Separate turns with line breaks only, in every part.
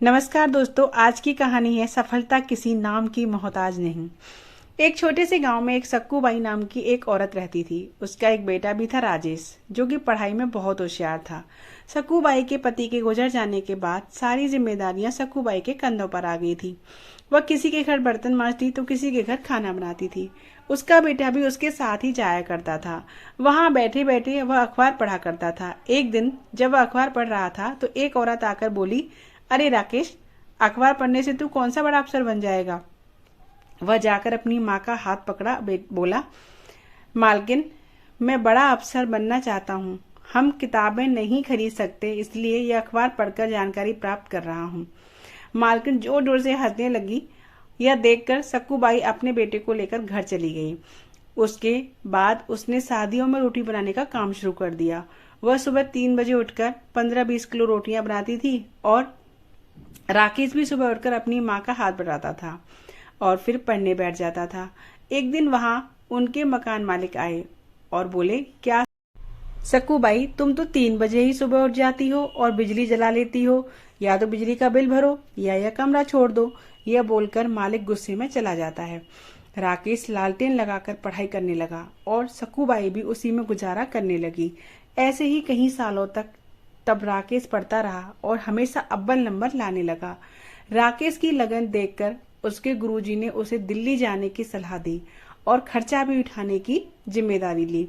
नमस्कार दोस्तों, आज की कहानी है सफलता किसी नाम की मोहताज नहीं। एक छोटे से गांव में एक सक्कू बाई नाम की एक औरत रहती थी। उसका एक बेटा भी था राजेश, जो कि पढ़ाई में बहुत होशियार था। सक्कू बाई के पति के गुजर जाने के बाद सारी जिम्मेदारियां सक्कू बाई के कंधों पर आ गई थी। वह किसी के घर बर्तन मांजती तो किसी के घर खाना बनाती थी। उसका बेटा भी उसके साथ ही जाया करता था। वहां बैठे बैठे वह अखबार पढ़ा करता था। एक दिन जब वह अखबार पढ़ रहा था तो एक औरत आकर बोली, अरे राकेश, अखबार पढ़ने से तू कौन सा बड़ा अफसर बन जाएगा। वह जाकर अपनी माँ का हाथ पकड़ा बोला, मालकिन, मैं बड़ा अफसर बनना चाहता हूँ। हम किताबें नहीं खरीद सकते, इसलिए यह अखबार पढ़कर जानकारी प्राप्त कर रहा हूँ। मालकिन जोर जोर से हंसने लगी। यह देखकर सक्कू बाई अपने बेटे को लेकर घर चली गई। उसके बाद उसने शादियों में रोटी बनाने का काम शुरू कर दिया। वह सुबह 3 बजे उठकर 15-20 किलो रोटियां बनाती थी और राकेश भी सुबह उठकर अपनी माँ का हाथ बढ़ाता था और फिर पढ़ने बैठ जाता था। एक दिन वहां उनके मकान मालिक आए और बोले, क्या सक्कू बाई, तुम तो 3 बजे ही सुबह उठ जाती हो और बिजली जला लेती हो। या तो बिजली का बिल भरो या यह कमरा छोड़ दो। यह बोलकर मालिक गुस्से में चला जाता है। राकेश लालटेन लगाकर पढ़ाई करने लगा और सक्कू बाई भी उसी में गुजारा करने लगी। ऐसे ही कई सालों तक तब राकेश पढ़ता रहा और हमेशा अव्वल नंबर लाने लगा। राकेश की लगन देखकर उसके गुरुजी ने उसे दिल्ली जाने की सलाह दी और खर्चा भी उठाने की जिम्मेदारी ली।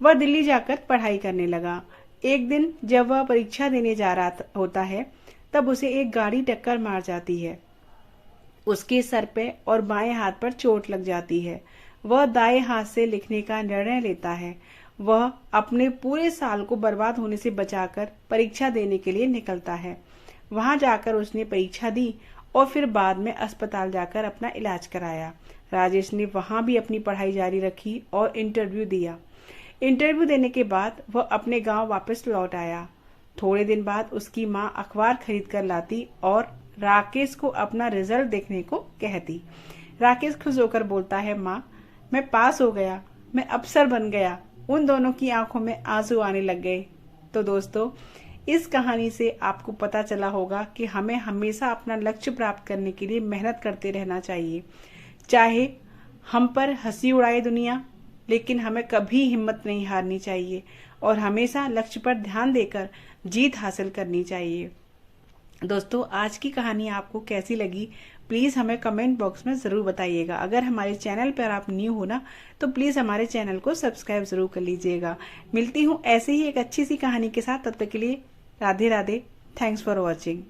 वह दिल्ली जाकर पढ़ाई करने लगा। एक दिन जब वह परीक्षा देने जा रहा होता है, तब उसे एक गाड़ी टक्कर मार जाती है। उसके सर पे और बाएं हाथ पर चोट लग जाती है। वह दाएं हाथ से लिखने का निर्णय लेता है। वह अपने पूरे साल को बर्बाद होने से बचाकर परीक्षा देने के लिए निकलता है। वहां जाकर उसने परीक्षा दी और फिर बाद में अस्पताल जाकर अपना इलाज कराया। राजेश ने वहां भी अपनी पढ़ाई जारी रखी और इंटरव्यू दिया। इंटरव्यू देने के बाद वह अपने गांव वापस लौट आया। थोड़े दिन बाद उसकी माँ अखबार खरीद कर लाती और राकेश को अपना रिजल्ट देखने को कहती। राकेश खुश होकर बोलता है, माँ, मैं पास हो गया, मैं अफसर बन गया। उन दोनों की आंखों में आंसू आने लग गए। तो दोस्तों, इस कहानी से आपको पता चला होगा कि हमें हमेशा अपना लक्ष्य प्राप्त करने के लिए मेहनत करते रहना चाहिए। चाहे हम पर हंसी उड़ाए दुनिया, लेकिन हमें कभी हिम्मत नहीं हारनी चाहिए और हमेशा लक्ष्य पर ध्यान देकर जीत हासिल करनी चाहिए। दोस्तों, आज की कहानी आपको कैसी लगी, प्लीज़ हमें कमेंट बॉक्स में ज़रूर बताइएगा। अगर हमारे चैनल पर आप न्यू हो ना, तो प्लीज़ हमारे चैनल को सब्सक्राइब ज़रूर कर लीजिएगा। मिलती हूँ ऐसे ही एक अच्छी सी कहानी के साथ। तब तक के लिए Radhe Radhe. Thanks for watching.